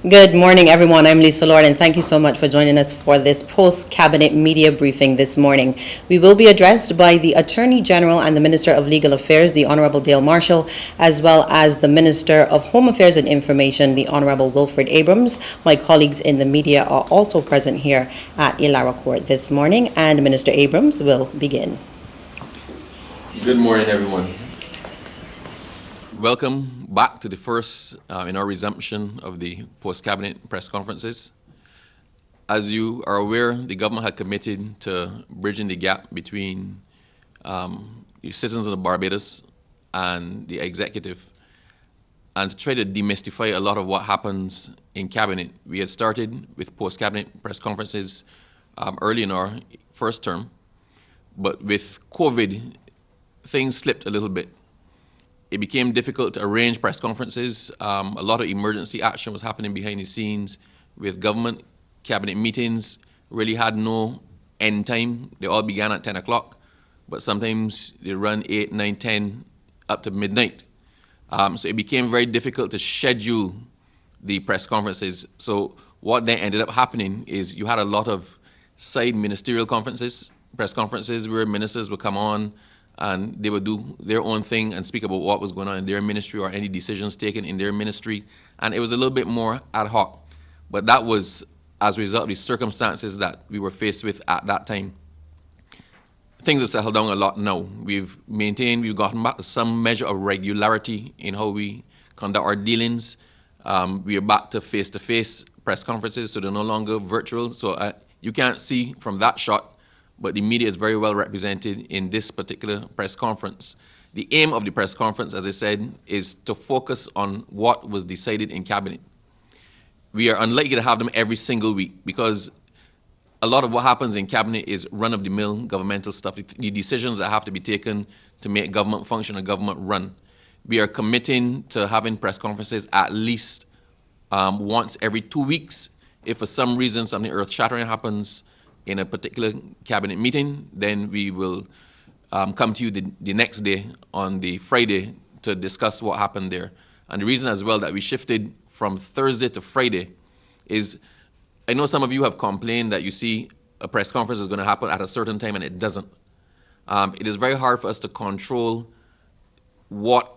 Good morning, everyone. I'm Lisa Lord, and thank you so much for joining us for this post-cabinet media briefing this morning. We will be addressed by the Attorney General and the Minister of Legal Affairs, the Honorable Dale Marshall, as well as the Minister of Home Affairs and Information, the Honorable Wilfred Abrams. My colleagues in the media are also present here at Illawarra Court this morning, and Minister Abrams will begin. Good morning, everyone. Welcome back to the first in our resumption of the post-cabinet press conferences. As you are aware, the government had committed to bridging the gap between the citizens of Barbados and the executive, and to try to demystify a lot of what happens in cabinet. We had started with post-cabinet press conferences early in our first term, but with COVID, things slipped a little bit. It became difficult to arrange press conferences. A lot of emergency action was happening behind the scenes with government. Cabinet meetings really had no end time. They all began at 10 o'clock, but sometimes they run 8, 9, 10, up to midnight. So it became very difficult to schedule the press conferences. So what then ended up happening is you had a lot of side ministerial conferences, press conferences where ministers would come on and they would do their own thing and speak about what was going on in their ministry or any decisions taken in their ministry. And it was a little bit more ad hoc. But that was as a result of the circumstances that we were faced with at that time. Things have settled down a lot now. We've gotten back to some measure of regularity in how we conduct our dealings. We are back to face-to-face press conferences, so they're no longer virtual. So you can't see from that shot, but the media is very well represented in this particular press conference. The aim of the press conference, as I said, is to focus on what was decided in cabinet. We are unlikely to have them every single week because a lot of what happens in cabinet is run-of-the-mill governmental stuff, the decisions that have to be taken to make government function and government run. We are committing to having press conferences at least once every 2 weeks. If for some reason something earth-shattering happens in a particular cabinet meeting, then we will come to you the next day on the Friday to discuss what happened there. And the reason as well that we shifted from Thursday to Friday is, I know some of you have complained that you see a press conference is going to happen at a certain time and it doesn't. It is very hard for us to control what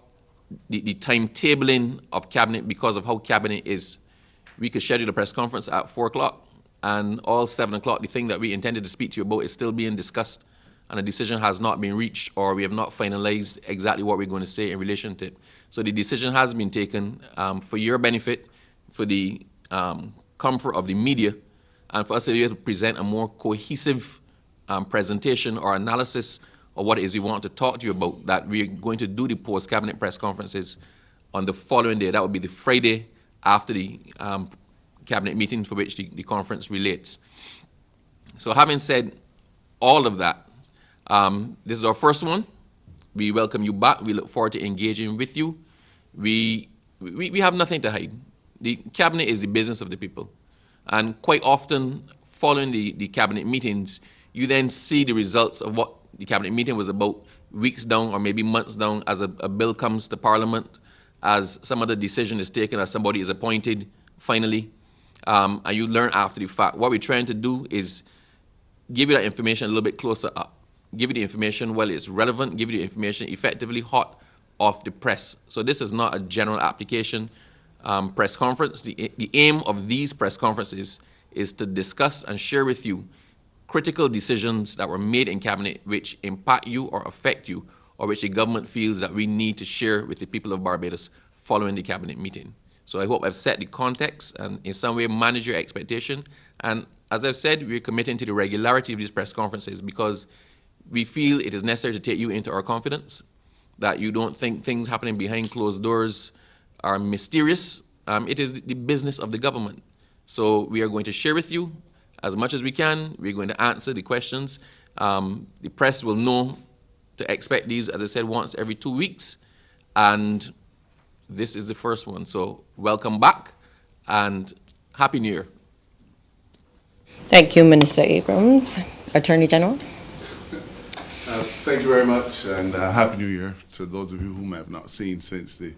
the timetabling of cabinet because of how cabinet is. We could schedule a press conference at 4 o'clock and all 7 o'clock, the thing that we intended to speak to you about is still being discussed and a decision has not been reached or we have not finalized exactly what we're going to say in relation to it. So the decision has been taken for your benefit, for the comfort of the media, and for us to be able to present a more cohesive presentation or analysis of what it is we want to talk to you about, that we're going to do the post-cabinet press conferences on the following day. That would be the Friday after the cabinet meeting for which the conference relates. So having said all of that, this is our first one. We welcome you back. We look forward to engaging with you. We have nothing to hide. The cabinet is the business of the people. And quite often, following the cabinet meetings, you then see the results of what the cabinet meeting was about weeks down or maybe months down as a bill comes to Parliament, as some other decision is taken, as somebody is appointed finally. And you learn after the fact. What we're trying to do is give you that information a little bit closer up. Give you the information while it's relevant, give you the information effectively hot off the press. So this is not a general application press conference. The aim of these press conferences is to discuss and share with you critical decisions that were made in cabinet which impact you or affect you, or which the government feels that we need to share with the people of Barbados following the cabinet meeting. So I hope I've set the context and in some way manage your expectation. And as I've said, we're committing to the regularity of these press conferences because we feel it is necessary to take you into our confidence, that you don't think things happening behind closed doors are mysterious. It is the business of the government. So we are going to share with you as much as we can. We're going to answer the questions. The press will know to expect these, as I said, once every 2 weeks. And this is the first one. So welcome back and Happy New Year. Thank you, Minister Abrams. Attorney General. Thank you very much, and Happy New Year to those of you whom I have not seen since the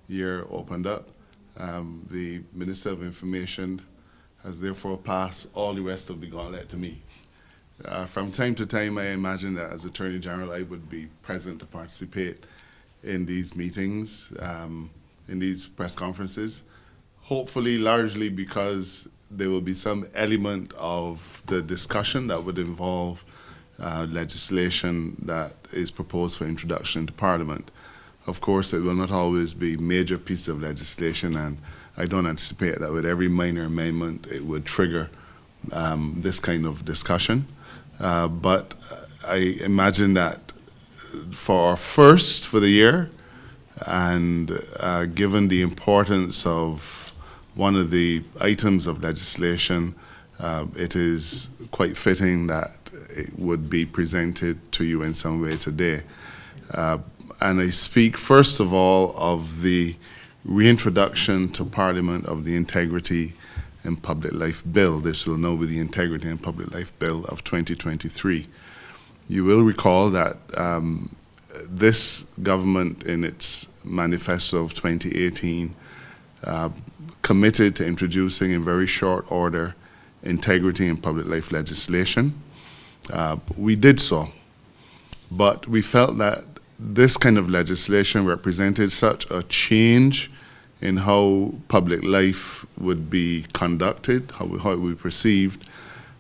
year opened up. The Minister of Information has therefore passed all the rest of the gauntlet to me. From time to time, I imagine that as Attorney General, I would be present to participate in these meetings, in these press conferences, hopefully largely because there will be some element of the discussion that would involve legislation that is proposed for introduction into Parliament. Of course, it will not always be major pieces of legislation, and I don't anticipate that with every minor amendment it would trigger this kind of discussion. But I imagine that for our first for the year, and given the importance of one of the items of legislation, it is quite fitting that it would be presented to you in some way today. And I speak first of all of the reintroduction to Parliament of the Integrity in Public Life Bill. This will now be the Integrity in Public Life Bill of 2023. You will recall that this government, in its manifesto of 2018, committed to introducing in very short order integrity in public life legislation. We did so, but we felt that this kind of legislation represented such a change in how public life would be conducted, how it would be perceived,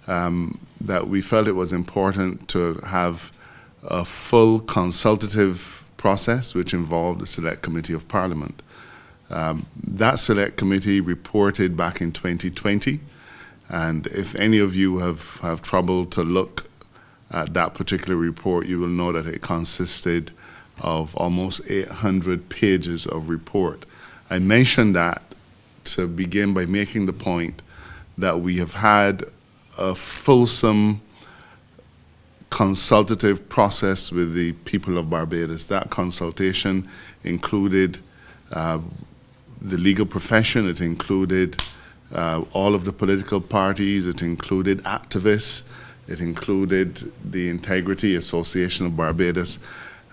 that we felt it was important to have a full consultative process which involved the Select Committee of Parliament. That Select Committee reported back in 2020, and if any of you have trouble to look at that particular report, you will know that it consisted of almost 800 pages of report. I mentioned that to begin by making the point that we have had a fulsome consultative process with the people of Barbados. That consultation included the legal profession, it included all of the political parties, it included activists, it included the Integrity Association of Barbados,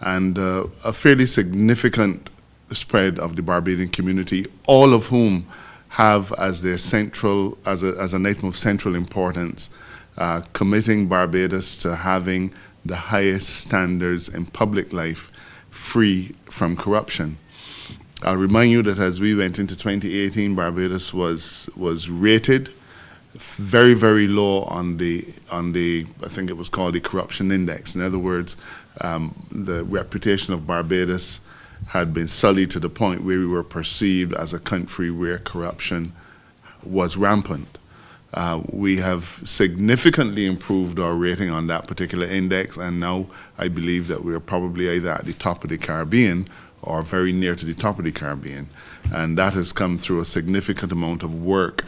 and a fairly significant spread of the Barbadian community, all of whom have as their central, as an item of central importance, committing Barbados to having the highest standards in public life, free from corruption. I'll remind you that as we went into 2018, Barbados was rated very, very low on the I think it was called the corruption index. In other words, the reputation of Barbados had been sullied to the point where we were perceived as a country where corruption was rampant. We have significantly improved our rating on that particular index, and now I believe that we are probably either at the top of the Caribbean or very near to the top of the Caribbean. And that has come through a significant amount of work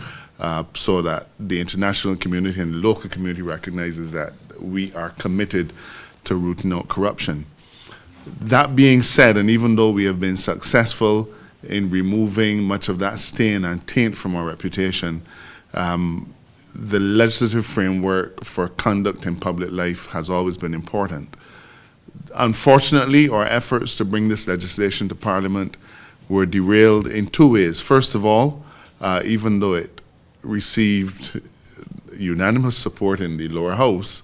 so that the international community and the local community recognizes that we are committed to rooting out corruption. That being said, and even though we have been successful in removing much of that stain and taint from our reputation, the legislative framework for conduct in public life has always been important. Unfortunately, our efforts to bring this legislation to Parliament were derailed in two ways. First of all, even though it received unanimous support in the lower house,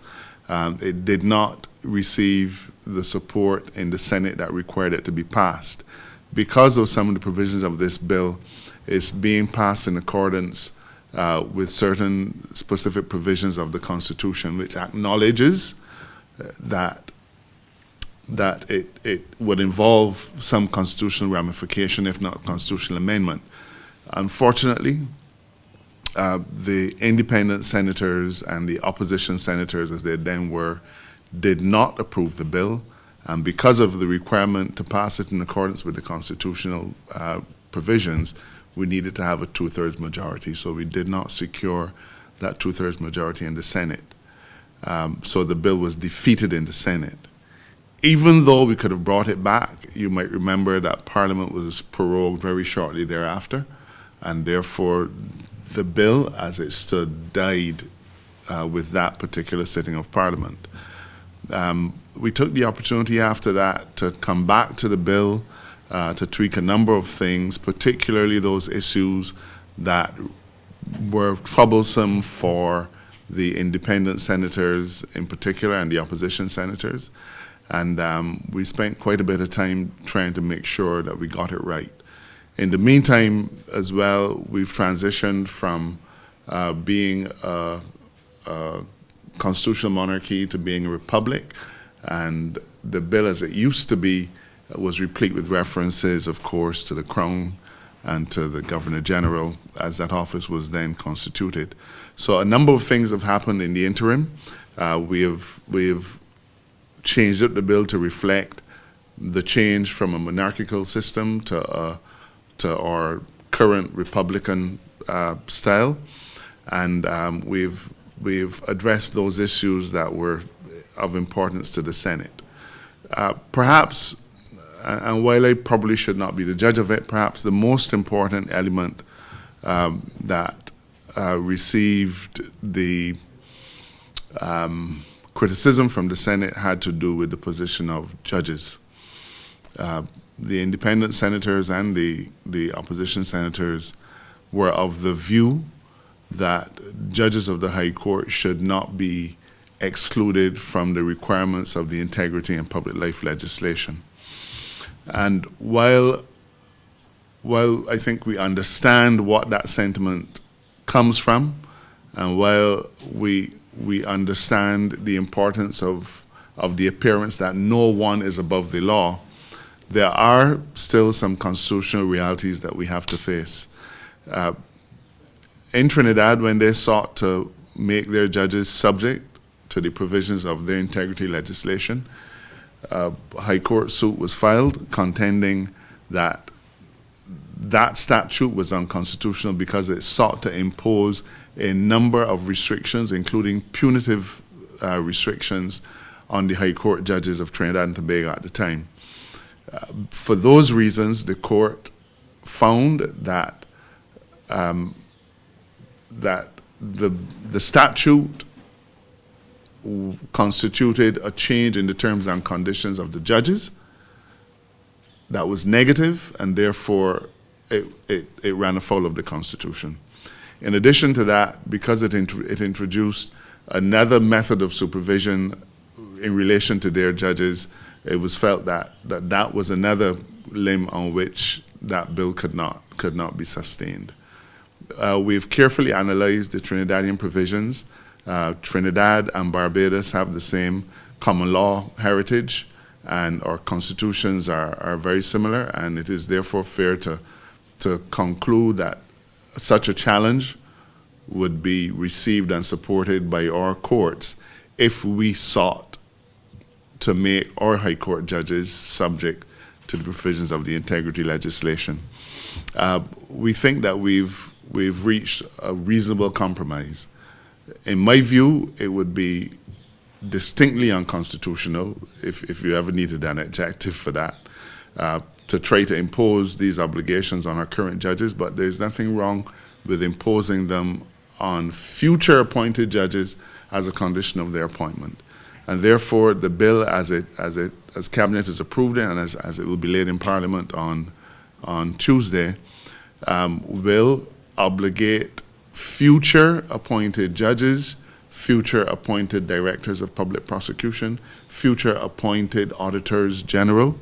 it did not receive the support in the Senate that required it to be passed. Because of some of the provisions of this bill, it's being passed in accordance with certain specific provisions of the Constitution, which acknowledges that it would involve some constitutional ramification, if not constitutional amendment. Unfortunately, the independent senators and the opposition senators, as they then were, did not approve the bill, and because of the requirement to pass it in accordance with the constitutional provisions, we needed to have a two-thirds majority, so we did not secure that two-thirds majority in the Senate. So the bill was defeated in the Senate. Even though we could have brought it back, you might remember that Parliament was prorogued very shortly thereafter, and therefore the bill, as it stood, died with that particular sitting of Parliament. We took the opportunity after that to come back to the bill to tweak a number of things, particularly those issues that were troublesome for the independent senators in particular and the opposition senators. And we spent quite a bit of time trying to make sure that we got it right. In the meantime, as well, we've transitioned from being a constitutional monarchy to being a republic, and the bill as it used to be was replete with references, of course, to the Crown and to the Governor General as that office was then constituted. So a number of things have happened in the interim. We have changed up the bill to reflect the change from a monarchical system to our current Republican style, and we've addressed those issues that were of importance to the Senate. Perhaps, and while I probably should not be the judge of it, perhaps the most important element that received the criticism from the Senate had to do with the position of judges. The independent senators and the opposition senators were of the view that judges of the High Court should not be excluded from the requirements of the integrity and public life legislation. And while I think we understand what that sentiment comes from, and while we understand the importance of the appearance that no one is above the law, there are still some constitutional realities that we have to face. In Trinidad, when they sought to make their judges subject to the provisions of their integrity legislation, a High Court suit was filed contending that that statute was unconstitutional because it sought to impose a number of restrictions, including punitive restrictions on the High Court judges of Trinidad and Tobago at the time. For those reasons, the court found that that the statute constituted a change in the terms and conditions of the judges that was negative, and therefore it ran afoul of the Constitution. In addition to that, because it introduced another method of supervision in relation to their judges, it was felt that that was another limb on which that bill could not be sustained. We've carefully analyzed the Trinidadian provisions. Trinidad and Barbados have the same common law heritage, and our constitutions are very similar, and it is therefore fair to conclude that such a challenge would be received and supported by our courts if we sought to make our High Court judges subject to the provisions of the integrity legislation. We think that we've reached a reasonable compromise. In my view, it would be distinctly unconstitutional, if you ever needed an adjective for that, to try to impose these obligations on our current judges, but there's nothing wrong with imposing them on future appointed judges as a condition of their appointment. And therefore, the bill as Cabinet has approved it and as it will be laid in Parliament on Tuesday, will obligate future appointed judges, future appointed directors of public prosecution, future appointed auditors general,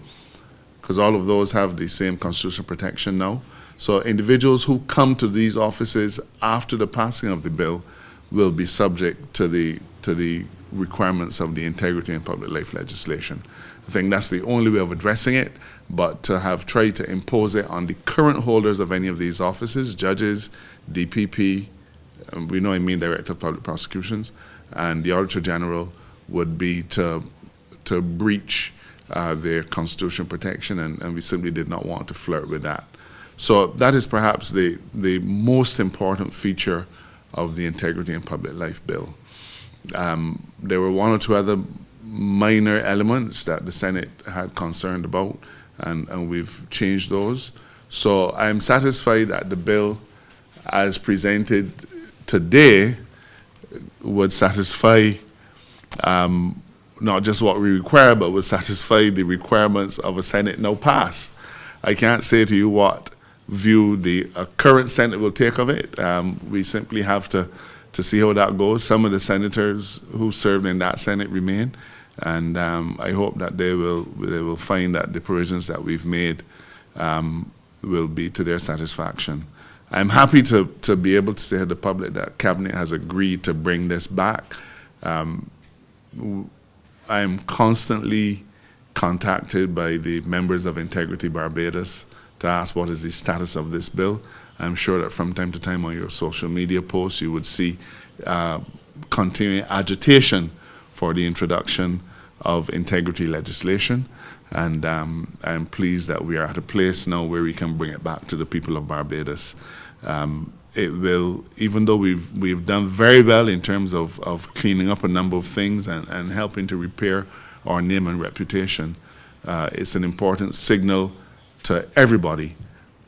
because all of those have the same constitutional protection now. So individuals who come to these offices after the passing of the bill will be subject to the requirements of the integrity and public life legislation. I think that's the only way of addressing it, but to have tried to impose it on the current holders of any of these offices, judges, DPP, we know I mean Director of Public Prosecutions, and the Auditor General, would be to breach their constitutional protection, and we simply did not want to flirt with that. So that is perhaps the most important feature of the Integrity and Public Life Bill. There were one or two other minor elements that the Senate had concerned about, and we've changed those. So I'm satisfied that the bill as presented today would satisfy not just what we require, but would satisfy the requirements of a Senate now passed. I can't say to you what view the current Senate will take of it. We simply have to see how that goes. Some of the senators who served in that Senate remain, and I hope that they will find that the provisions that we've made will be to their satisfaction. I'm happy to be able to say to the public that Cabinet has agreed to bring this back. I'm constantly contacted by the members of Integrity Barbados to ask what is the status of this bill. I'm sure that from time to time on your social media posts you would see continuing agitation for the introduction of integrity legislation, and I'm pleased that we are at a place now where we can bring it back to the people of Barbados. It will, even though we've done very well in terms of cleaning up a number of things and helping to repair our name and reputation, it's an important signal to everybody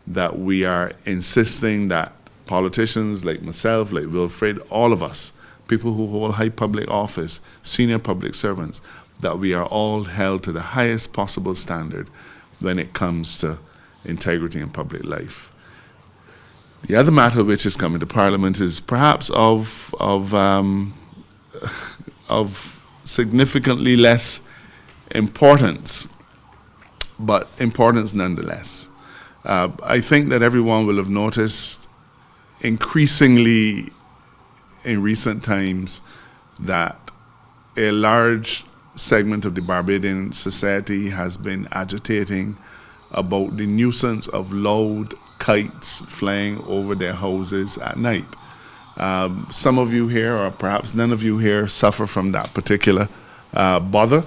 that we are insisting that politicians like myself, like Wilfred, all of us, people who hold high public office, senior public servants, that we are all held to the highest possible standard when it comes to integrity in public life. The other matter which is coming to Parliament is perhaps of significantly less importance, but importance nonetheless. I think that everyone will have noticed increasingly in recent times that a large segment of the Barbadian society has been agitating about the nuisance of loud kites flying over their houses at night. Some of you here, or perhaps none of you here, suffer from that particular bother,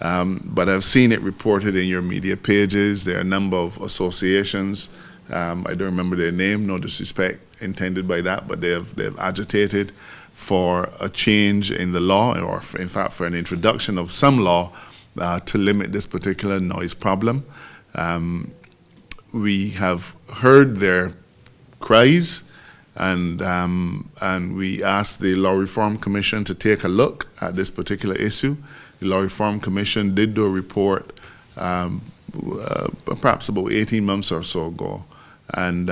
but I've seen it reported in your media pages. There are a number of associations, I don't remember their name, no disrespect intended by that, but they've agitated for a change in the law, or in fact for an introduction of some law to limit this particular noise problem. We have heard their cries, and we asked the Law Reform Commission to take a look at this particular issue. The Law Reform Commission did do a report perhaps about 18 months or so ago, and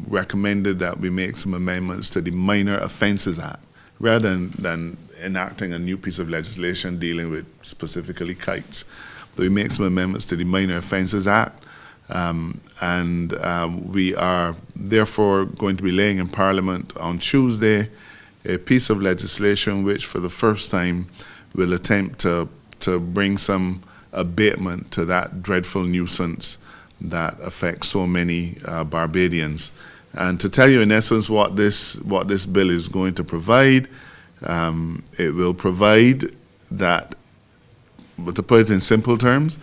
recommended that we make some amendments to the Minor Offences Act, rather than enacting a new piece of legislation dealing with specifically kites. So we make some amendments to the Minor Offences Act, and we are therefore going to be laying in Parliament on Tuesday a piece of legislation which for the first time will attempt to bring some abatement to that dreadful nuisance that affects so many Barbadians. And to tell you in essence what this bill is going to provide, it will provide that, but to put it in simple terms,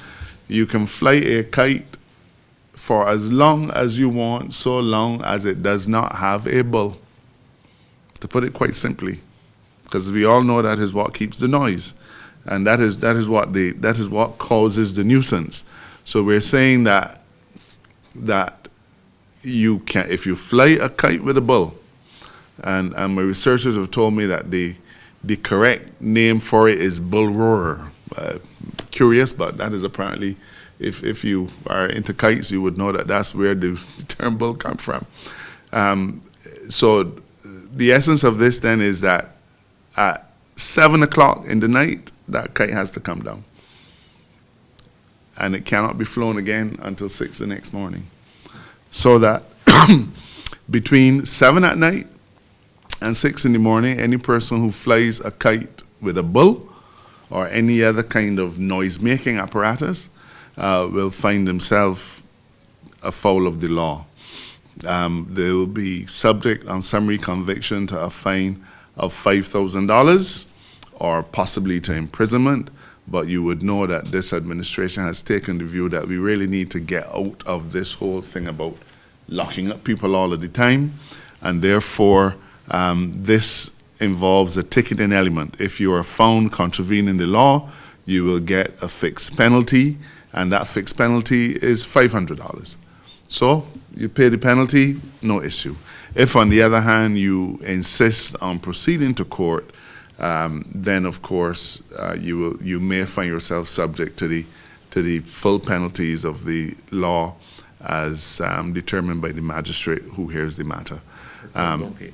you can fly a kite for as long as you want, so long as it does not have a bull. To put it quite simply, because we all know that is what keeps the noise, and that is what causes the nuisance. So we're saying that you can, if you fly a kite with a bull, and my researchers have told me that the correct name for it is bull roarer. Curious, but that is apparently, if you are into kites, you would know that that's where the term bull comes from. So the essence of this then is that at 7 o'clock in the night, that kite has to come down, and it cannot be flown again until 6 the next morning. So that between 7 at night and 6 in the morning, any person who flies a kite with a bull or any other kind of noise-making apparatus will find themselves afoul of the law. They will be subject on summary conviction to a fine of $5,000 or possibly to imprisonment. But you would know that this administration has taken the view that we really need to get out of this whole thing about locking up people all of the time, and therefore this involves a ticketing element. If you are found contravening the law, you will get a fixed penalty, and that fixed penalty is $500. So you pay the penalty, no issue. If on the other hand you insist on proceeding to court, then of course you may find yourself subject to the full penalties of the law, as determined by the magistrate who hears the matter. Don't pay.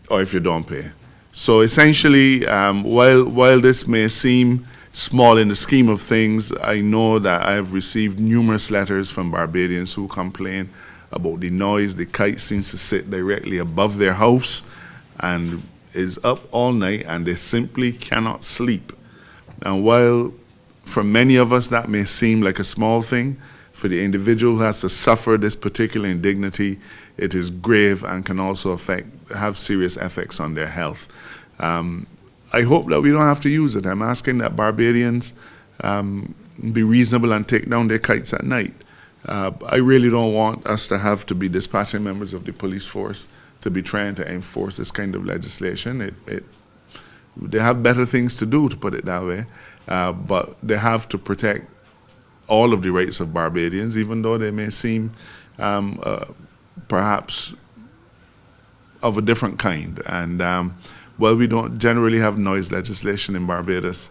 Or if you don't pay. So essentially, while this may seem small in the scheme of things, I know that I have received numerous letters from Barbadians who complain about the noise. The kite seems to sit directly above their house and is up all night, and they simply cannot sleep. And while for many of us that may seem like a small thing, for the individual who has to suffer this particular indignity, it is grave and can also have serious effects on their health. I hope that we don't have to use it. I'm asking that Barbadians be reasonable and take down their kites at night. I really don't want us to have to be dispatching members of the police force to be trying to enforce this kind of legislation. They have better things to do, to put it that way, but they have to protect all of the rights of Barbadians, even though they may seem perhaps of a different kind. And while we don't generally have noise legislation in Barbados,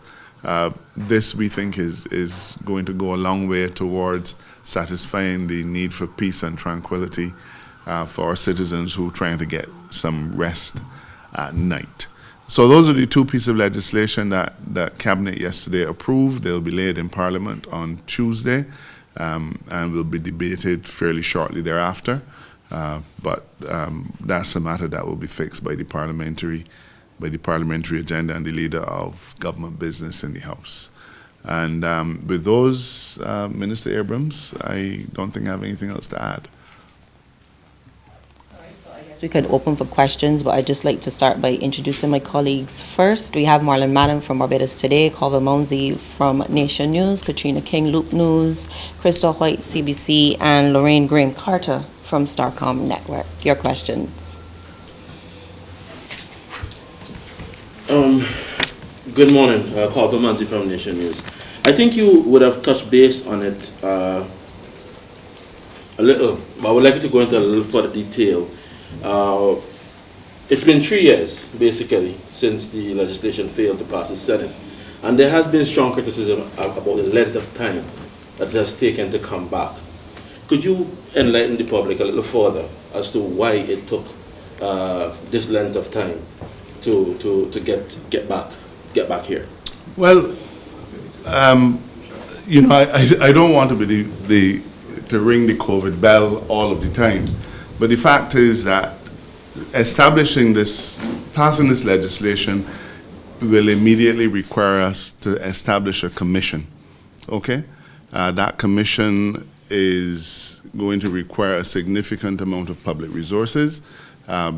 this we think is going to go a long way towards satisfying the need for peace and tranquility for our citizens who are trying to get some rest at night. So those are the two pieces of legislation that Cabinet yesterday approved. They'll be laid in Parliament on Tuesday and will be debated fairly shortly thereafter. But that's a matter that will be fixed by the parliamentary agenda and the leader of government business in the House. And with those, Minister Abrams, I don't think I have anything else to add. We could open for questions, but I'd just like to start by introducing my colleagues. First, we have Marlon Madden from Barbados Today, Colvin Mounsey from Nation News, Katrina King, Loop News, Crystal White, CBC, and Lorraine Graham Carter from Starcom Network. Your questions. Good morning, Colvin Mounsey from Nation News. I think you would have touched base on it a little, but I would like you to go into a little further detail. It's been 3 years, basically, since the legislation failed to pass the Senate. And there has been strong criticism about the length of time that it has taken to come back. Could you enlighten the public a little further as to why it took this length of time to get back here? Well, I don't want to be to ring the COVID bell all of the time. But the fact is that passing this legislation will immediately require us to establish a commission, okay? That commission is going to require a significant amount of public resources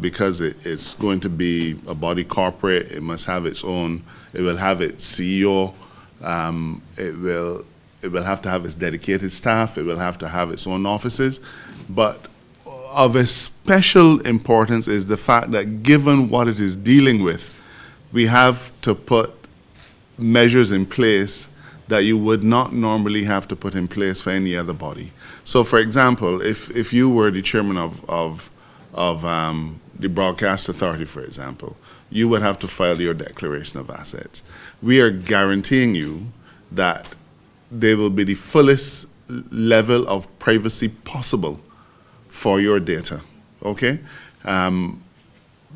because it's going to be a body corporate. It must have its own, it will have its CEO, it will have to have its dedicated staff, it will have to have its own offices, but of a special importance is the fact that given what it is dealing with, we have to put measures in place that you would not normally have to put in place for any other body. So, for example, if you were the chairman of the Broadcast Authority, for example, you would have to file your declaration of assets. We are guaranteeing you that there will be the fullest level of privacy possible for your data, okay?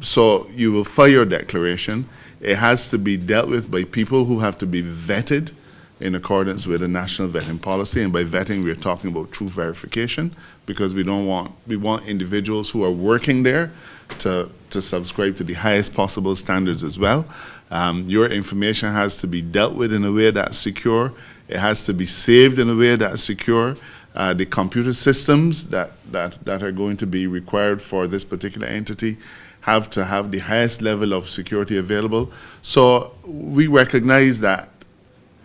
So you will file your declaration. It has to be dealt with by people who have to be vetted in accordance with the national vetting policy, and by vetting we're talking about truth verification, because we want individuals who are working there to subscribe to the highest possible standards as well. Your information has to be dealt with in a way that's secure. It has to be saved in a way that's secure. The computer systems that are going to be required for this particular entity have to have the highest level of security available. So we recognize that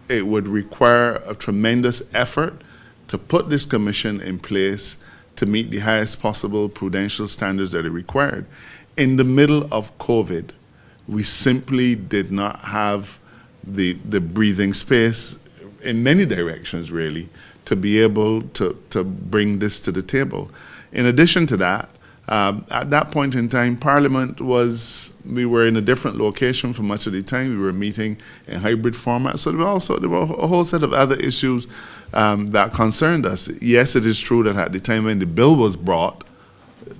it would require a tremendous effort to put this commission in place to meet the highest possible prudential standards that are required. In the middle of COVID, we simply did not have the breathing space in many directions, really, to be able to bring this to the table. In addition to that, At that point in time, Parliament we were in a different location for much of the time. We were meeting in hybrid format. So there were a whole set of other issues that concerned us. Yes, it is true that at the time when the bill was brought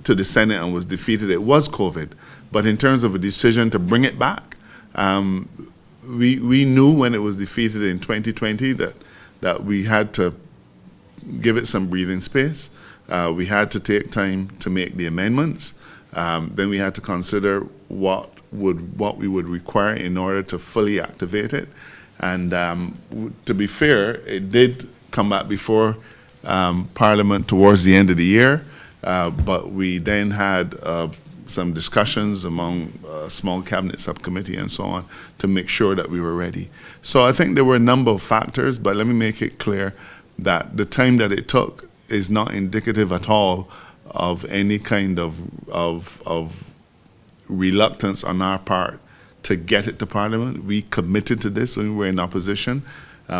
to the Senate and was defeated, it was COVID. But in terms of a decision to bring it back, we knew when it was defeated in 2020 that we had to give it some breathing space. We had to take time to make the amendments. Then we had to consider what we would require in order to fully activate it. And to be fair, it did come back before Parliament towards the end of the year, but we then had some discussions among a small cabinet subcommittee and so on to make sure that we were ready. So I think there were a number of factors, but let me make it clear that the time that it took is not indicative at all of any kind of reluctance on our part to get it to Parliament. We committed to this when we were in opposition.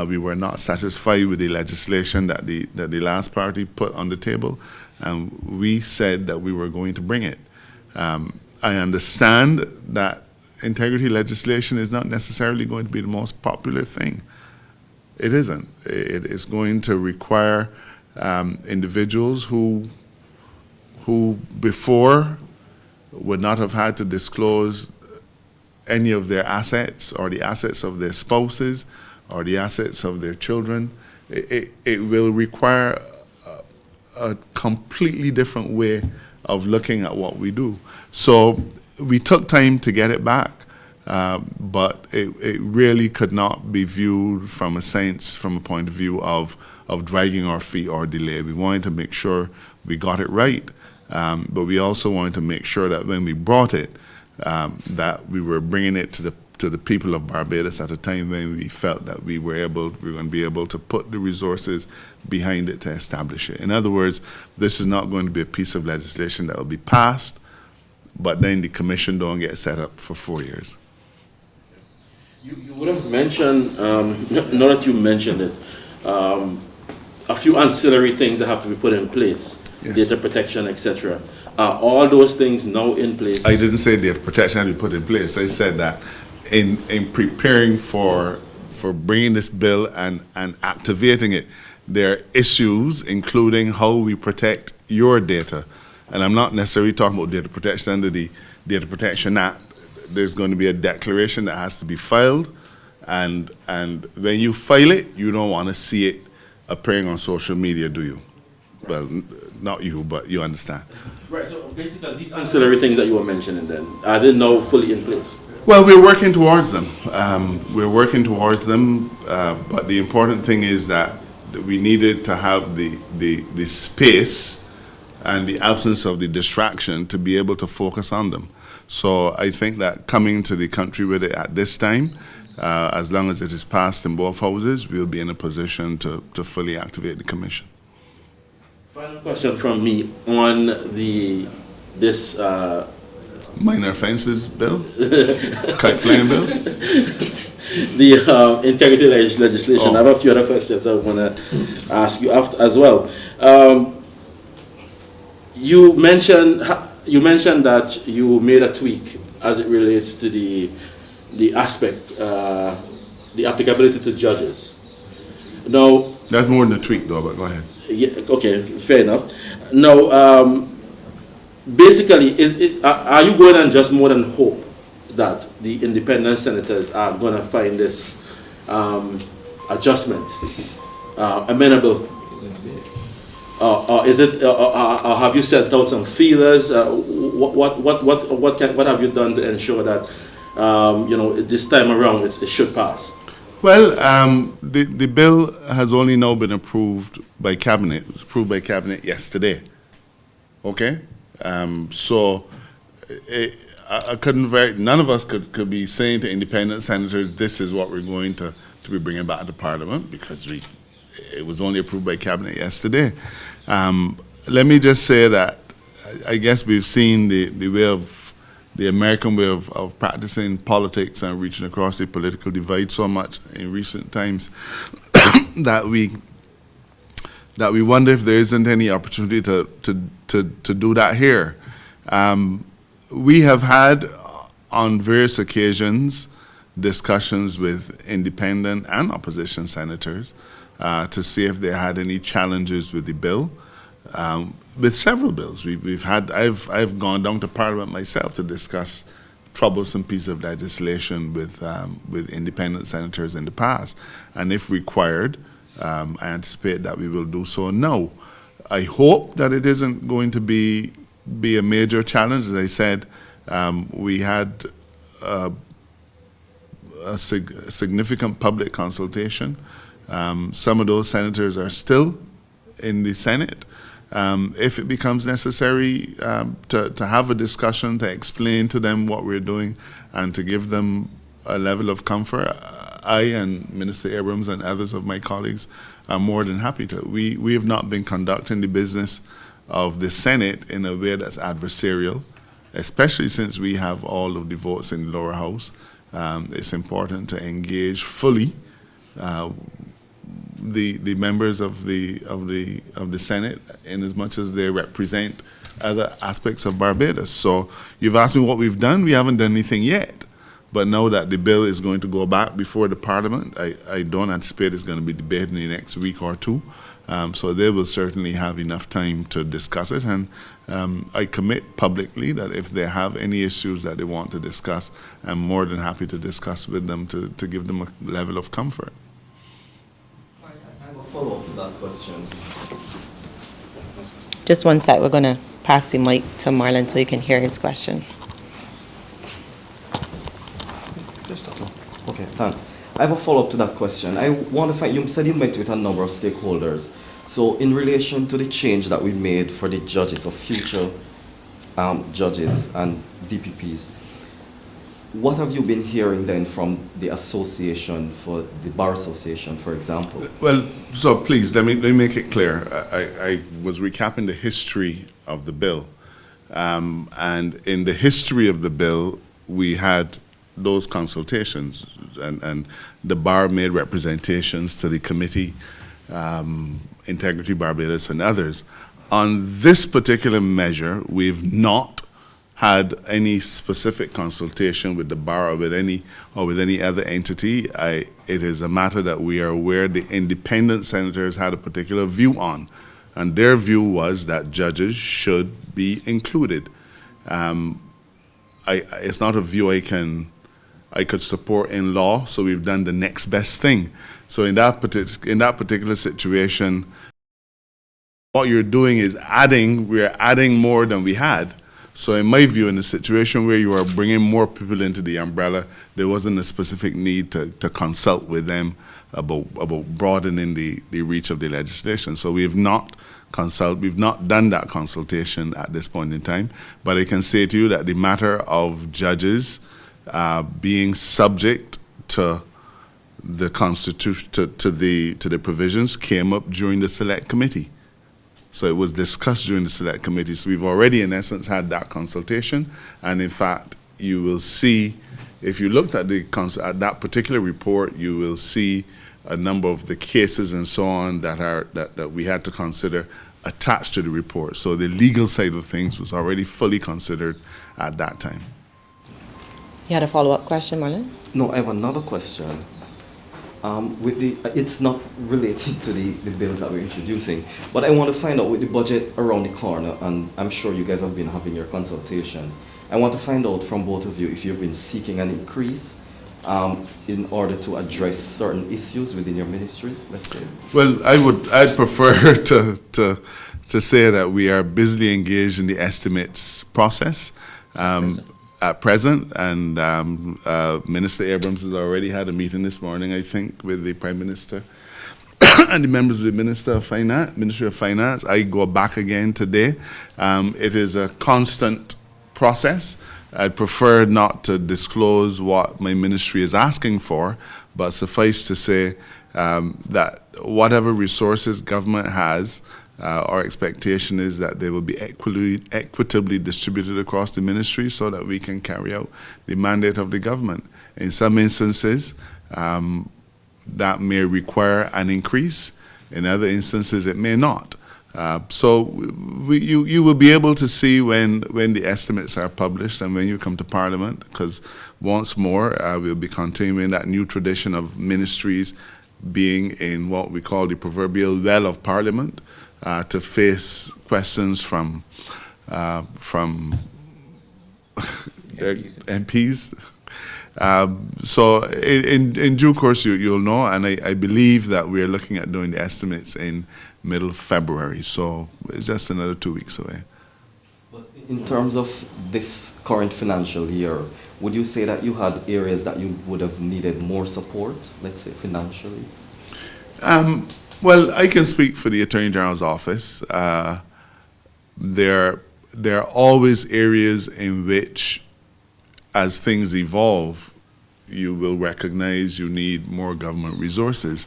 We were not satisfied with the legislation that the last party put on the table, and we said that we were going to bring it. I understand that integrity legislation is not necessarily going to be the most popular thing. It isn't. It is going to require individuals who before would not have had to disclose any of their assets or the assets of their spouses or the assets of their children. It will require a completely different way of looking at what we do. So we took time to get it back, but it really could not be viewed from a point of view of dragging our feet or delay. We wanted to make sure we got it right, but we also wanted to make sure that when we brought it, that we were bringing it to the people of Barbados at a time when we felt that we were going to be able to put the resources behind it to establish it. In other words, this is not going to be a piece of legislation that will be passed, but then the commission don't get set up for 4 years. You would have mentioned, now that you mentioned it, a few ancillary things that have to be put in place, Yes. data protection, etc. Are all those things now in place? I didn't say data protection had to be put in place. I said that in preparing for bringing this bill and activating it, there are issues including how we protect your data. And I'm not necessarily talking about data protection under the Data Protection Act. There's going to be a declaration that has to be filed, and when you file it, you don't want to see it appearing on social media, do you? Well, not you, but you understand. Right, so basically these ancillary things that you were mentioning then, are they now fully in place? Well, we're working towards them. But the important thing is that we needed to have the space and the absence of the distraction to be able to focus on them. So I think that coming to the country with it at this time, as long as it is passed in both houses, we'll be in a position to fully activate the commission. Final question from me on this Minor offences bill? Kite flying bill? the integrity legislation. Oh. I have a few other questions I want to ask you after as well. You mentioned that you made a tweak as it relates to the aspect, the applicability to judges. Now, That's more than a tweak, though, but go ahead. yeah, okay, fair enough. Now, basically, are you going to just more than hope that the independent senators are going to find this adjustment amenable? Or is it? Or have you sent out some feelers? What have you done to ensure that this time around it should pass? Well, the bill has only now been approved by cabinet. It was approved by cabinet yesterday. Okay, so I couldn't none of us could be saying to independent senators, this is what we're going to be bringing back to Parliament, because it was only approved by cabinet yesterday. Let me just say that I guess we've seen the American way of practicing politics and reaching across the political divide so much in recent times that we wonder if there isn't any opportunity to do that here. We have had on various occasions discussions with independent and opposition senators to see if they had any challenges with the bill. With several bills, I've gone down to Parliament myself to discuss troublesome piece of legislation with independent senators in the past, and if required, I anticipate that we will do so now. I hope that it isn't going to be a major challenge. As I said, we had a significant public consultation. Some of those senators are still in the Senate. If it becomes necessary to have a discussion, to explain to them what we're doing, and to give them a level of comfort, I and Minister Abrams and others of my colleagues are more than happy to. We have not been conducting the business of the Senate in a way that's adversarial, especially since we have all of the votes in the lower house. It's important to engage fully the members of the Senate in as much as they represent other aspects of Barbados. So you've asked me what we've done. We haven't done anything yet. But now that the bill is going to go back before the Parliament, I don't anticipate it's going to be debated in the next week or two. So they will certainly have enough time to discuss it. And I commit publicly that if they have any issues that they want to discuss, I'm more than happy to discuss with them to give them a level of comfort. I have a follow-up to that question. Just one sec, we're going to pass the mic to Marlon so you can hear his question. Okay, thanks. I have a follow-up to that question. I want to find, you said you met with a number of stakeholders. So in relation to the change that we made for the judges or future judges and DPPs, what have you been hearing then from the association, for the Bar Association, for example? Well, so please, let me make it clear. I was recapping the history of the bill. And in the history of the bill, we had those consultations, and the Bar made representations to the committee, Integrity Barbados and others. On this particular measure, we've not had any specific consultation with the Bar or with any other entity. It is a matter that we are aware the independent senators had a particular view on, and their view was that judges should be included. It's not a view I could support in law, so we've done the next best thing. So in that particular situation, what you're doing is we're adding more than we had. So in my view, in a situation where you are bringing more people into the umbrella, there wasn't a specific need to consult with them about broadening the reach of the legislation. So we've not done that consultation at this point in time. But I can say to you that the matter of judges being subject to the Constitution, to the provisions, came up during the Select Committee. So it was discussed during the Select Committee. So we've already, in essence, had that consultation. And in fact, you will see, if you looked at that particular report, you will see a number of the cases and so on that we had to consider attached to the report. So the legal side of things was already fully considered at that time. You had a follow-up question, Marlon? No, I have another question. It's not related to the bills that we're introducing, but I want to find out, with the budget around the corner, and I'm sure you guys have been having your consultations, I want to find out from both of you if you've been seeking an increase in order to address certain issues within your ministries, let's say. Well, I'd prefer to say that we are busily engaged in the estimates process. At present, and Minister Abrams has already had a meeting this morning, I think, with the Prime Minister and the members of the Ministry of Finance. I go back again today. It is a constant process. I'd prefer not to disclose what my ministry is asking for, but suffice to say that whatever resources government has, our expectation is that they will be equitably distributed across the ministry so that we can carry out the mandate of the government. In some instances, that may require an increase. In other instances, it may not. You will be able to see when the estimates are published and when you come to Parliament, because once more we'll be continuing that new tradition of ministries being in what we call the proverbial well of Parliament to face questions from their MPs. So in due course you'll know, and I believe that we're looking at doing the estimates in middle of February, so it's just another 2 weeks away. But in terms of this current financial year, would you say that you had areas that you would have needed more support, let's say financially? Well, I can speak for the Attorney General's office. There are always areas in which, as things evolve, you will recognize you need more government resources.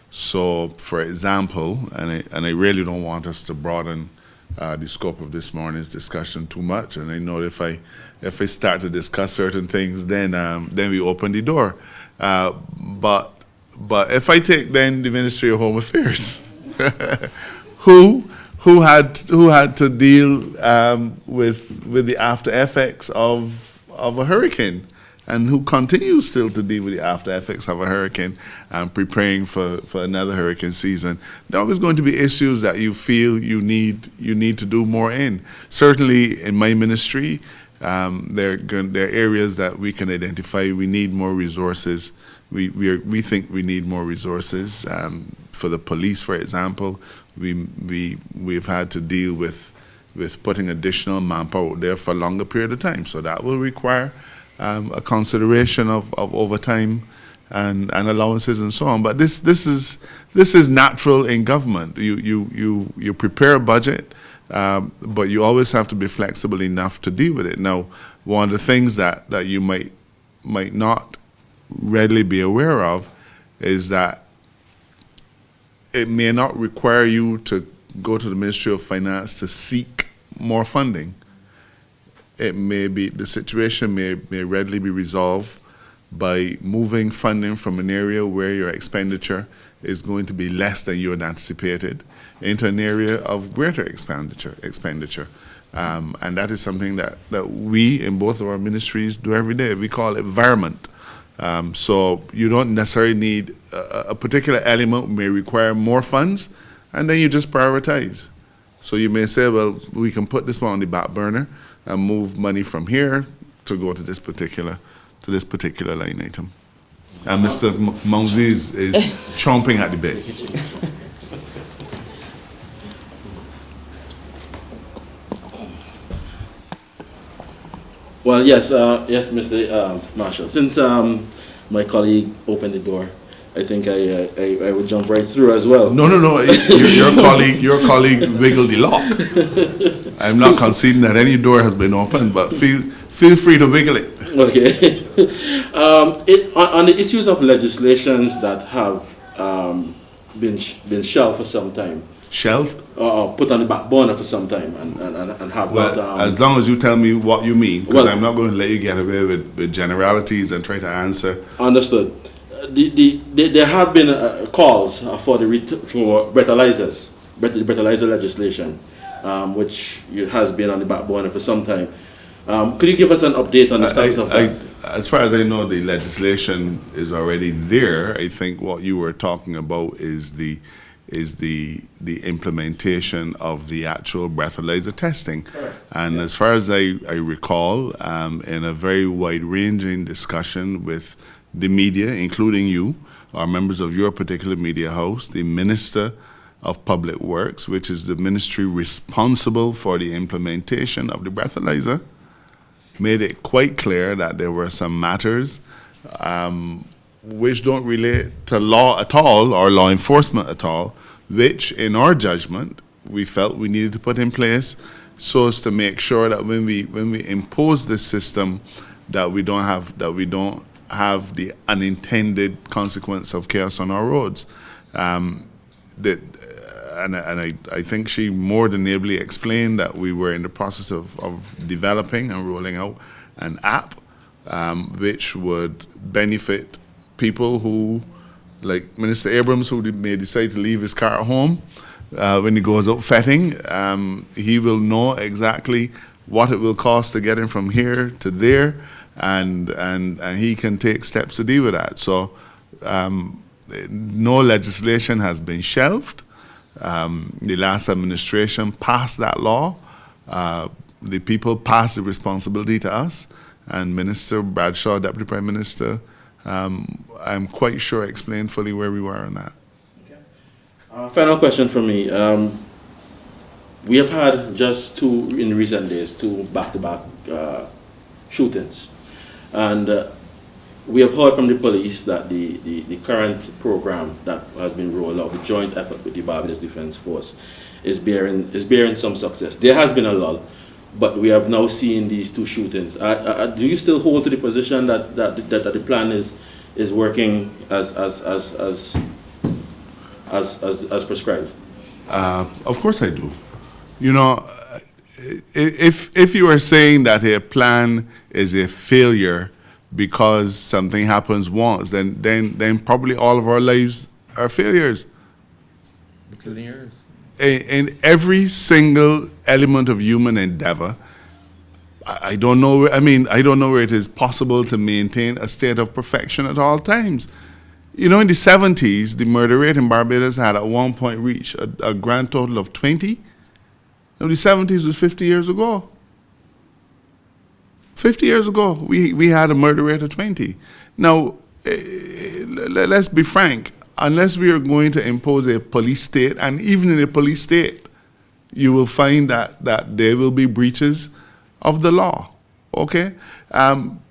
So, for example, and I really don't want us to broaden the scope of this morning's discussion too much, and I know if I start to discuss certain things, then we open the door. But if I take then the Ministry of Home Affairs, who had to deal with the after effects of a hurricane, and who continues still to deal with the after effects of a hurricane and preparing for another hurricane season. There are always going to be issues that you feel you need to do more in. Certainly in my ministry, there are areas that we can identify we need more resources. We think we need more resources. For the police, for example, we've had to deal with putting additional manpower out there for a longer period of time. So that will require a consideration of overtime and allowances and so on. But this is natural in government. You prepare a budget, but you always have to be flexible enough to deal with it. Now, one of the things that you might not readily be aware of is that it may not require you to go to the Ministry of Finance to seek more funding. It may be, the situation may readily be resolved by moving funding from an area where your expenditure is going to be less than you had anticipated into an area of greater expenditure. And that is something that we in both of our ministries do every day. We call it environment. So you don't necessarily need a particular element may require more funds, and then you just prioritize. So you may say, well, we can put this one on the back burner and move money from here to go to this particular line item. And Mr. Mounsey is chomping at the bit. Well, yes, Mr. Marshall. Since my colleague opened the door, I think I would jump right through as well. No. Your colleague wiggled the lock. I'm not conceding that any door has been opened, but feel free to wiggle it. Okay. On the issues of legislations that have been shelved for some time. Shelved? Put on the back burner for some time and have well, not. As long as you tell me what you mean, because I'm not going to let you get away with generalities and try to answer. Understood. There have been calls for breathalyzers, the breathalyzer legislation, which has been on the back burner for some time. Could you give us an update on the status of that? As far as I know, the legislation is already there. I think what you were talking about is the implementation of the actual breathalyzer testing. Correct. And as far as I recall, in a very wide-ranging discussion with the media, including you, or members of your particular media house, the Minister of Public Works, which is the ministry responsible for the implementation of the breathalyzer, made it quite clear that there were some matters which don't relate to law at all or law enforcement at all, which in our judgment we felt we needed to put in place so as to make sure that when we impose this system that we don't have the unintended consequence of chaos on our roads. I think she more than ably explained that we were in the process of developing and rolling out an app which would benefit people who, like Minister Abrams, who may decide to leave his car at home, when he goes out fetting. He will know exactly what it will cost to get him from here to there, and he can take steps to deal with that. So no legislation has been shelved. The last administration passed that law. The people passed the responsibility to us, and Minister Bradshaw, Deputy Prime Minister, I'm quite sure explained fully where we were on that. Final question from me. We have had just in recent days, two back-to-back shootings. And we have heard from the police that the current program that has been rolled out, the joint effort with the Barbados Defence Force, is bearing some success. There has been a lull, but we have now seen these two shootings. Do you still hold to the position that the plan is working as prescribed? Of course I do. You know, if you are saying that a plan is a failure because something happens once, then probably all of our lives are failures. Including yours. In every single element of human endeavor, I don't know. I mean, I don't know where it is possible to maintain a state of perfection at all times. You know, in the 70s, the murder rate in Barbados had at one point reached a grand total of 20. Now, the 70s was 50 years ago. 50 years ago, we had a murder rate of 20. Now, let's be frank. Unless we are going to impose a police state, and even in a police state, you will find that there will be breaches of the law, okay?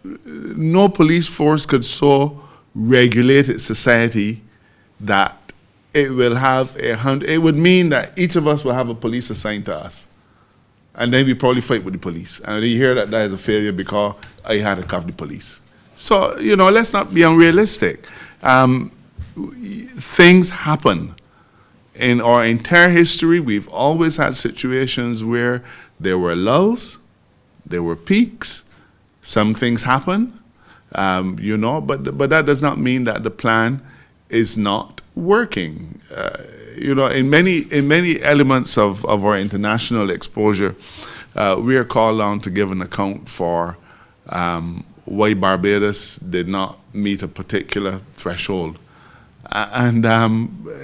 No police force could so regulate its society that it will have it would mean that each of us will have a police assigned to us. And then we probably fight with the police. And you hear that is a failure because I had to cuff the police. So, you know, let's not be unrealistic. Things happen. In our entire history, we've always had situations where there were lulls, there were peaks, some things happen, you know, but that does not mean that the plan is not working. You know, in many elements of our international exposure, we are called on to give an account for why Barbados did not meet a particular threshold. And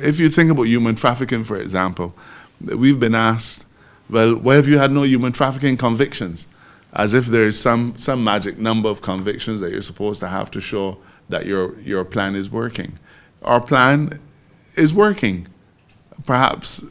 if you think about human trafficking, for example, we've been asked, well, why have you had no human trafficking convictions? As if there is some magic number of convictions that you're supposed to have to show that your plan is working. Our plan is working. Perhaps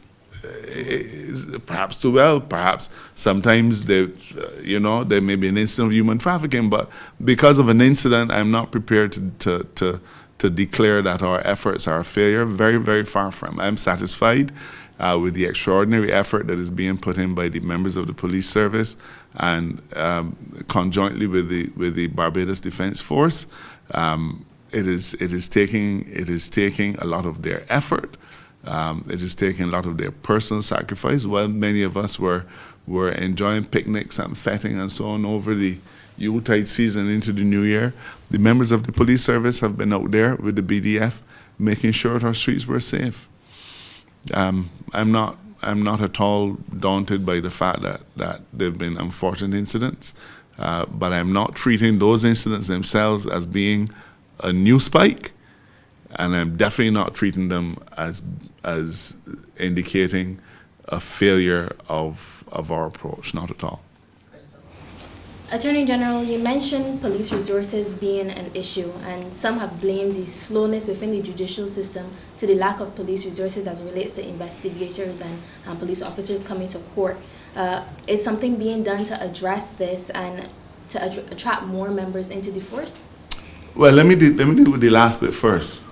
too well. Perhaps sometimes there may be an incident of human trafficking, but because of an incident, I'm not prepared to declare that our efforts are a failure. Very, very far from. I'm satisfied with the extraordinary effort that is being put in by the members of the police service and conjointly with the Barbados Defence Force. It is taking a lot of their effort. It is taking a lot of their personal sacrifice. While many of us were enjoying picnics and fetting and so on over the Yuletide season into the new year, the members of the police service have been out there with the BDF making sure our streets were safe. I'm not at all daunted by the fact that there have been unfortunate incidents, but I'm not treating those incidents themselves as being a new spike, and I'm definitely not treating them as indicating a failure of our approach, not at all. Attorney General, you mentioned police resources being an issue, and some have blamed the slowness within the judicial system to the lack of police resources as it relates to investigators and police officers coming to court. Is something being done to address this and to attract more members into the force? Well, let me deal with the last bit first.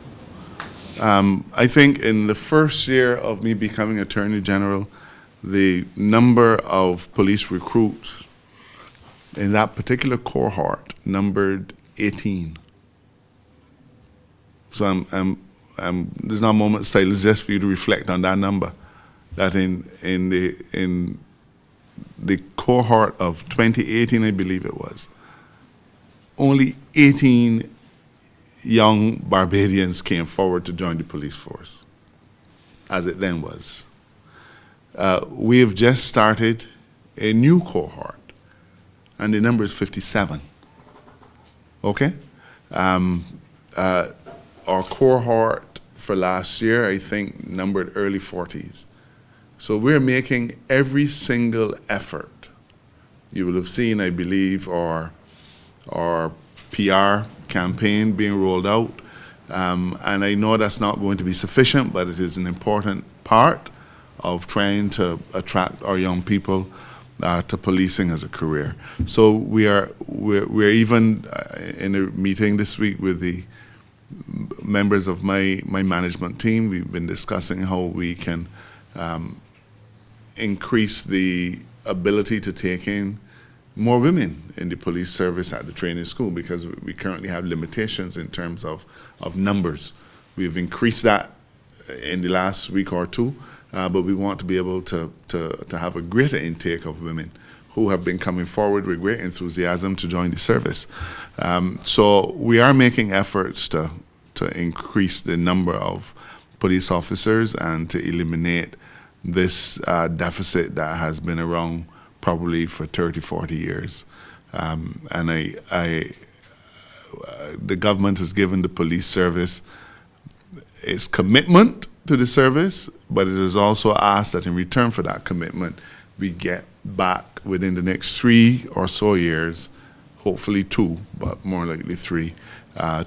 I think in the first year of me becoming Attorney General, the number of police recruits in that particular cohort numbered 18. So there's not a moment of silence just for you to reflect on that number. That in the cohort of 2018, I believe it was, only 18 young Barbadians came forward to join the police force, as it then was. we have just started a new cohort, and the number is 57. Okay? Our cohort for last year, I think, numbered early 40s. So we're making every single effort. You will have seen, I believe, our PR campaign being rolled out. And I know that's not going to be sufficient, but it is an important part of trying to attract our young people to policing as a career. So we're even in a meeting this week with the members of my management team. We've been discussing how we can increase the ability to take in more women in the police service at the training school, because we currently have limitations in terms of numbers. We've increased that in the last week or two, but we want to be able to have a greater intake of women who have been coming forward with great enthusiasm to join the service. So we are making efforts to increase the number of police officers and to eliminate this deficit that has been around probably for 30, 40 years. And the government has given the police service its commitment to the service, but it has also asked that in return for that commitment, we get back within the next 3 or so years, hopefully 2, but more likely 3,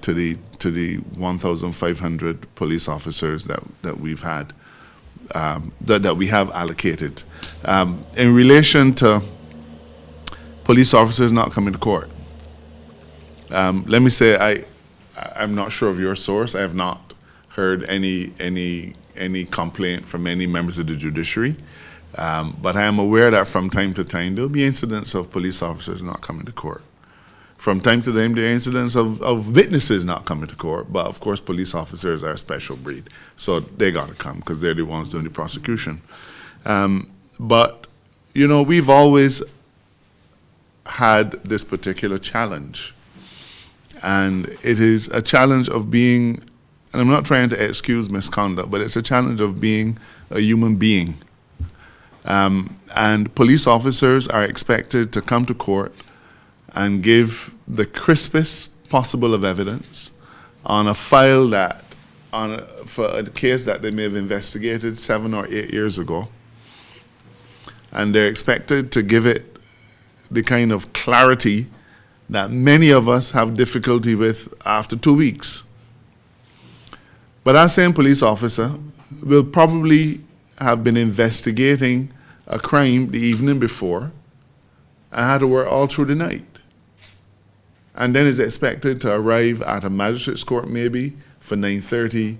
to the 1,500 police officers that we've had, that we have allocated. In relation to police officers not coming to court, let me say I'm not sure of your source. I have not heard any complaint from any members of the judiciary, but I am aware that from time to time there will be incidents of police officers not coming to court. From time to time there are incidents of witnesses not coming to court, but of course police officers are a special breed, so they got to come because they're the ones doing the prosecution. But, you know, we've always had this particular challenge, and it is a challenge of being, and I'm not trying to excuse misconduct, but it's a challenge of being a human being. And police officers are expected to come to court and give the crispest possible of evidence on a file for a case that they may have investigated 7 or 8 years ago. And they're expected to give it the kind of clarity that many of us have difficulty with after 2 weeks. But that same police officer will probably have been investigating a crime the evening before and had to work all through the night, and then is expected to arrive at a magistrate's court maybe for 9:30,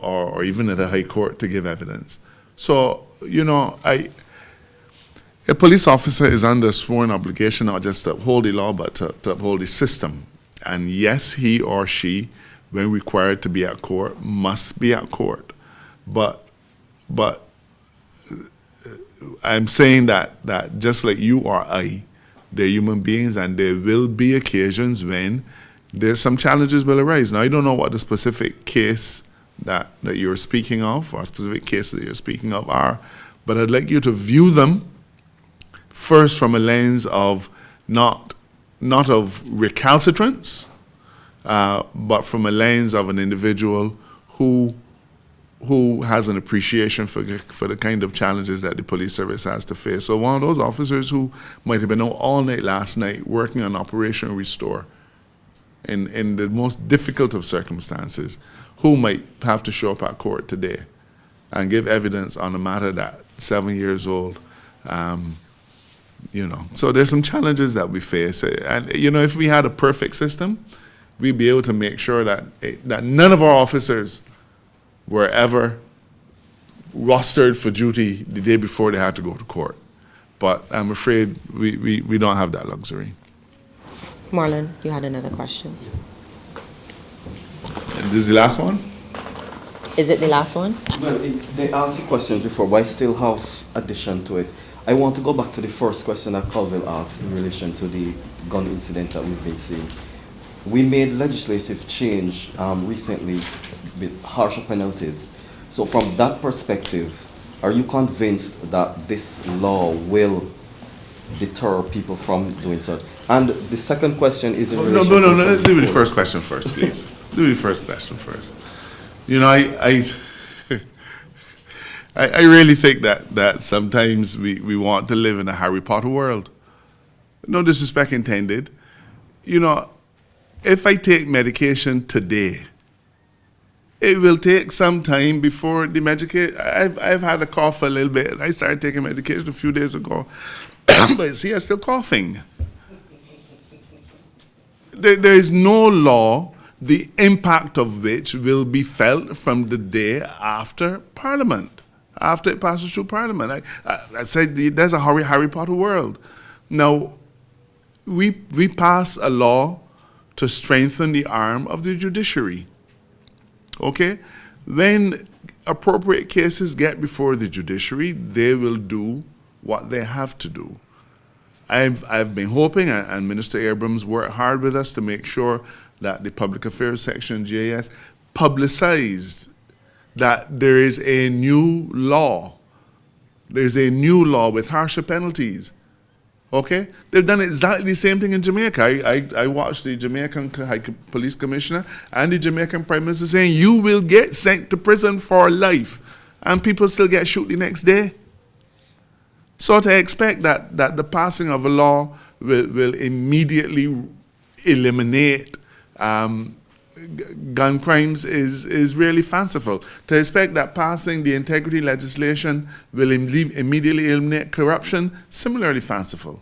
or even at a high court to give evidence. So, you know, a police officer is under sworn obligation not just to uphold the law, but to uphold the system. And yes, he or she, when required to be at court, must be at court. But I'm saying that just like you or I, they're human beings, and there will be occasions when there's some challenges will arise. Now, I don't know what the specific case that you're speaking of, or specific cases that you're speaking of are, but I'd like you to view them first from a lens of not of recalcitrance, but from a lens of an individual who has an appreciation for the kind of challenges that the police service has to face. So one of those officers who might have been out all night last night working on Operation Restore in the most difficult of circumstances, who might have to show up at court today and give evidence on a matter that's 7 years old. You know, so there's some challenges that we face. And, you know, if we had a perfect system, we'd be able to make sure that none of our officers were ever rostered for duty the day before they had to go to court. But I'm afraid we don't have that luxury. Marlon, you had another question. And this is the last one? Is it the last one? Well, they asked the questions before, but I still have addition to it. I want to go back to the first question that Colville asked in relation to the gun incidents that we've been seeing. We made legislative change recently with harsher penalties So from that perspective, are you convinced that this law will deter people from doing so? And the second question is in No, relation no, to... no, let's do the first question first, please. Do the first question first. You know, I really think that sometimes we want to live in a Harry Potter world. No disrespect intended. You know, if I take medication today, it will take some time before the medication. I've had a cough a little bit. I started taking medication a few days ago, but see, I'm still coughing. There is no law the impact of which will be felt from the day after Parliament, after it passes through Parliament. I said there's a Harry Potter world. Now, we pass a law to strengthen the arm of the judiciary. Okay? When appropriate cases get before the judiciary, they will do what they have to do. I've been hoping, and Minister Abrams worked hard with us to make sure that the Public Affairs Section, GAS, publicized that there is a new law. There's a new law with harsher penalties. Okay? They've done exactly the same thing in Jamaica. I watched the Jamaican Police Commissioner and the Jamaican Prime Minister saying, you will get sent to prison for life. And people still get shot the next day. So to expect that the passing of a law will immediately eliminate gun crimes is really fanciful. To expect that passing the integrity legislation will immediately eliminate corruption, similarly fanciful.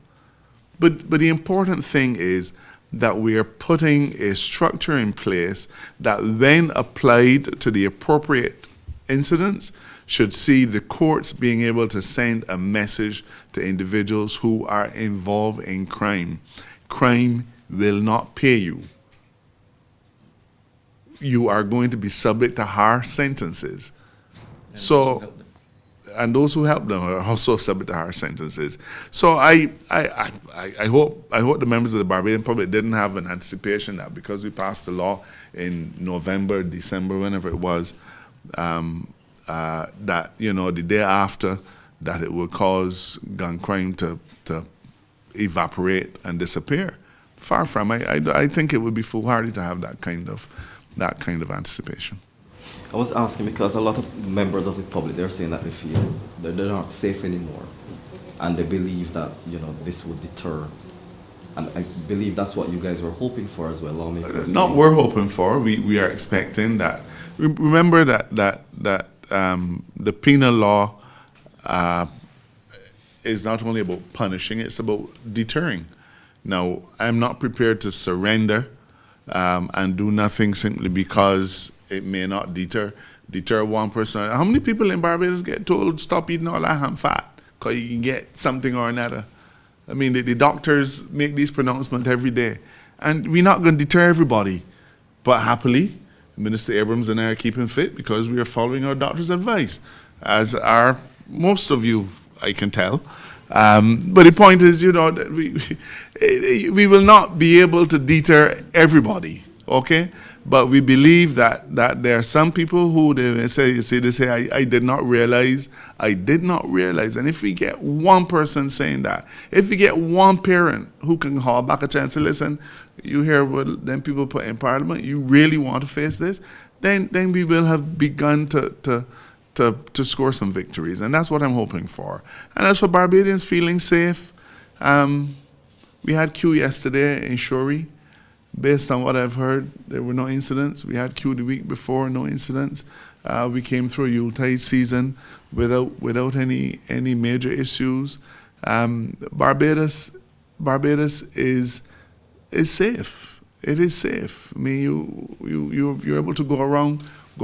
But the important thing is that we are putting a structure in place that when applied to the appropriate incidents should see the courts being able to send a message to individuals who are involved in crime. Crime will not pay you. You are going to be subject to harsh sentences. And those who help them are also subject to harsh sentences. So I hope the members of the Barbadian public didn't have an anticipation that because we passed the law in November, December, whenever it was, that, you know, the day after, that it will cause gun crime to evaporate and disappear. Far from. I think it would be foolhardy to have that kind of anticipation. I was asking because a lot of members of the public, they're saying that they feel that they're not safe anymore. And they believe that, you know, this would deter. And I believe that's what you guys were hoping for as well. Not we're hoping for, we are expecting that. Remember that the penal law is not only about punishing, it's about deterring. Now, I'm not prepared to surrender and do nothing simply because it may not deter one person. How many people in Barbados get told, stop eating all that ham fat because you can get something or another? I mean, the doctors make these pronouncements every day. And we're not going to deter everybody. But happily, Minister Abrams and I are keeping fit because we are following our doctor's advice, as are most of you, I can tell. But the point is, you know, that we will not be able to deter everybody, okay? But we believe that there are some people who they say, I did not realize. And if we get one person saying that, if we get one parent who can haul back a chance to listen, you hear what then people put in Parliament, you really want to face this, then we will have begun to score some victories. And that's what I'm hoping for. And as for Barbadians feeling safe, we had Q yesterday in Shorey. Based on what I've heard, there were no incidents. We had Q the week before, no incidents. We came through a Yuletide season without any major issues. Barbados is safe. It is safe. I mean, you're able to go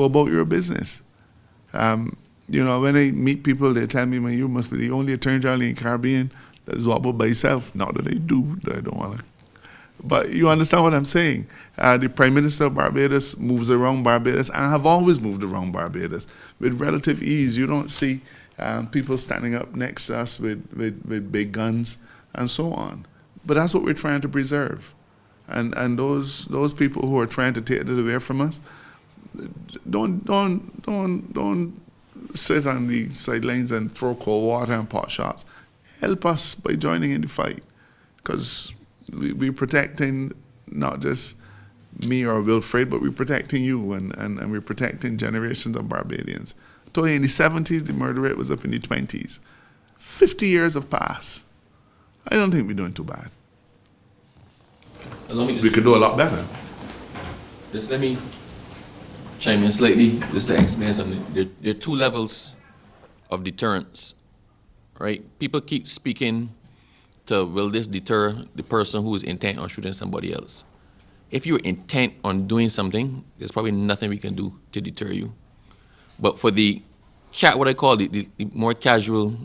about your business. You know, when I meet people, they tell me, man, you must be the only Attorney General in the Caribbean that is walkable by yourself. Not that I do, that I don't want to. But you understand what I'm saying. The Prime Minister of Barbados moves around Barbados and have always moved around Barbados with relative ease. You don't see people standing up next to us with big guns and so on. But that's what we're trying to preserve. And those people who are trying to take it away from us, don't sit on the sidelines and throw cold water and pot shots. Help us by joining in the fight, because we're protecting not just me or Wilfred, but we're protecting you, and we're protecting generations of Barbadians. I told you in the 70s, the murder rate was up in the 20s. 50 years have passed. I don't think we're doing too bad. Allow me We could do a lot better. Just let me chime in slightly, just to explain something. There are two levels of deterrence, right? People keep speaking to, will this deter the person who is intent on shooting somebody else? If you're intent on doing something, there's probably nothing we can do to deter you. But for what I call the more casual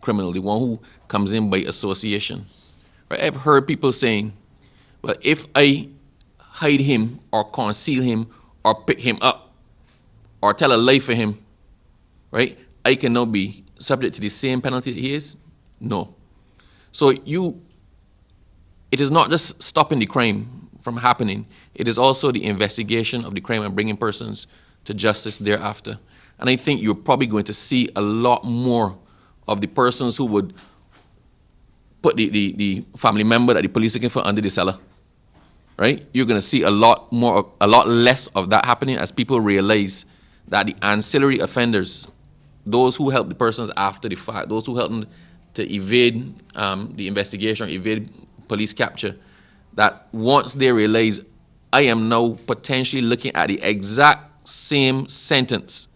criminal, the one who comes in by association, right? I've heard people saying, well, if I hide him or conceal him or pick him up or tell a lie for him, right, I can now be subject to the same penalty that he is? No. So it is not just stopping the crime from happening, it is also the investigation of the crime and bringing persons to justice thereafter. And I think you're probably going to see a lot more of the persons who would put the family member that the police are looking for under the cellar, right? You're going to see a lot less of that happening as people realize that the ancillary offenders, those who help the persons after the fact, those who help them to evade the investigation, evade police capture, that once they realize, I am now potentially looking at the exact same sentence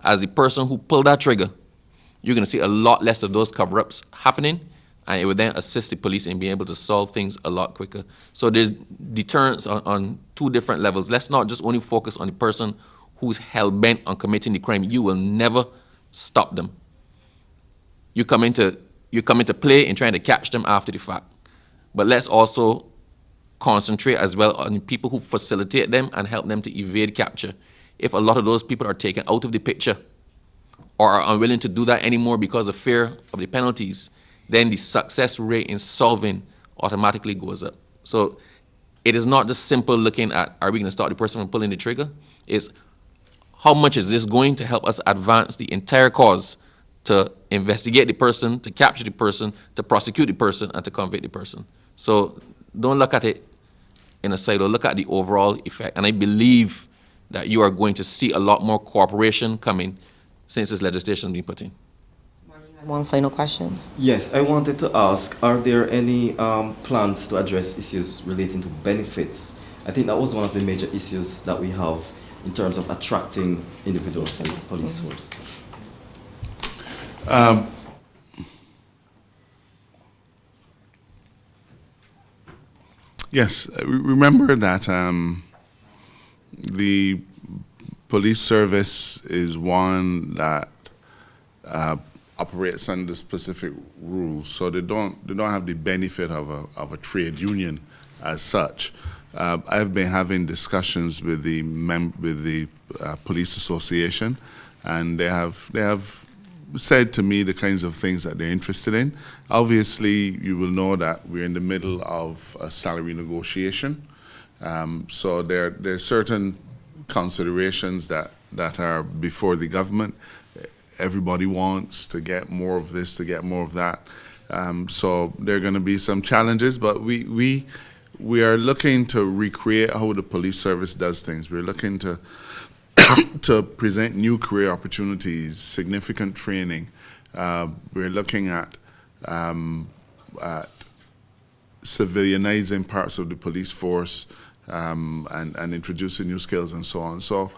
as the person who pulled that trigger, you're going to see a lot less of those cover-ups happening, and it would then assist the police in being able to solve things a lot quicker. So there's deterrence on two different levels. Let's not just only focus on the person who's hell-bent on committing the crime. You will never stop them. You come into play in trying to catch them after the fact. But let's also concentrate as well on the people who facilitate them and help them to evade capture. If a lot of those people are taken out of the picture or are unwilling to do that anymore because of fear of the penalties, then the success rate in solving automatically goes up. So it is not just simple looking at, are we going to stop the person from pulling the trigger? It's how much is this going to help us advance the entire cause to investigate the person, to capture the person, to prosecute the person, and to convict the person. So don't look at it in a silo, look at the overall effect. And I believe that you are going to see a lot more cooperation coming since this legislation has been put in. One final question. Yes, I wanted to ask, are there any plans to address issues relating to benefits? I think that was one of the major issues that we have in terms of attracting individuals to the police force. Yes, remember that the police service is one that operates under specific rules, so they don't have the benefit of a trade union as such. I've been having discussions with the police association, and they have said to me the kinds of things that they're interested in. Obviously, you will know that we're in the middle of a salary negotiation, so there are certain considerations that are before the government. Everybody wants to get more of this, to get more of that. So there are going to be some challenges, but we are looking to recreate how the police service does things. We're looking to present new career opportunities, significant training. We're looking at civilianizing parts of the police force and introducing new skills and so on. So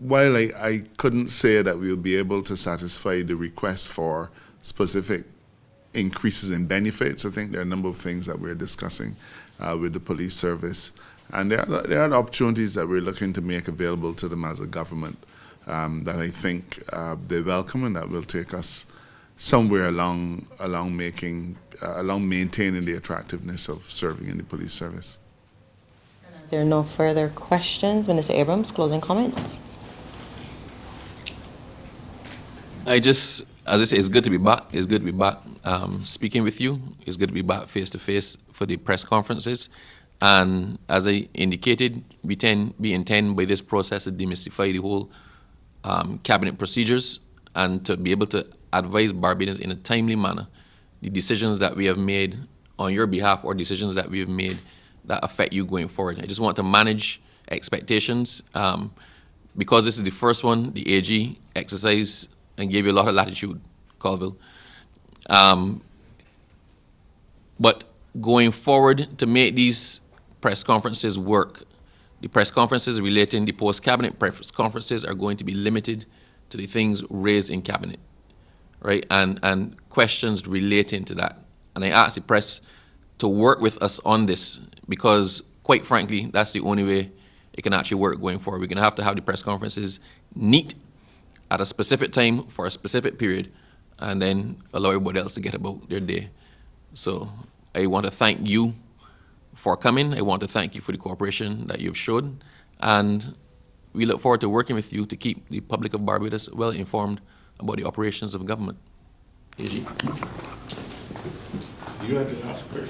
while I couldn't say that we'll be able to satisfy the request for specific increases in benefits, I think there are a number of things that we're discussing with the police service. And there are opportunities that we're looking to make available to them as a government that I think they welcome and that will take us somewhere along maintaining the attractiveness of serving in the police service. If there are no further questions, Minister Abrams, closing comments. As I say, it's good to be back. It's good to be back speaking with you. It's good to be back face to face for the press conferences. And as I indicated, we intend by this process to demystify the whole cabinet procedures and to be able to advise Barbadians in a timely manner the decisions that we have made on your behalf or decisions that we have made that affect you going forward. I just want to manage expectations. Because this is the first one, the AG exercised and gave you a lot of latitude, Colville. But going forward, to make these press conferences work, the press conferences relating the post-cabinet press conferences are going to be limited to the things raised in cabinet, right? And questions relating to that. And I ask the press to work with us on this because, quite frankly, that's the only way it can actually work going forward. We're going to have the press conferences neat at a specific time for a specific period and then allow everybody else to get about their day. So I want to thank you for coming. I want to thank you for the cooperation that you've shown. And we look forward to working with you to keep the public of Barbados well informed about the operations of government. AG. You had the last word.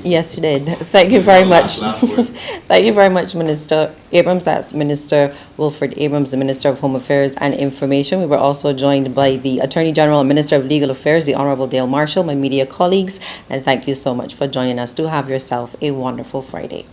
Yes, you did. Thank you very much. Last word. Thank you very much, Minister Abrams. That's Minister Wilfred Abrams, the Minister of Home Affairs and Information. We were also joined by the Attorney General and Minister of Legal Affairs, the Honorable Dale Marshall, my media colleagues, and thank you so much for joining us. Do have yourself a wonderful Friday.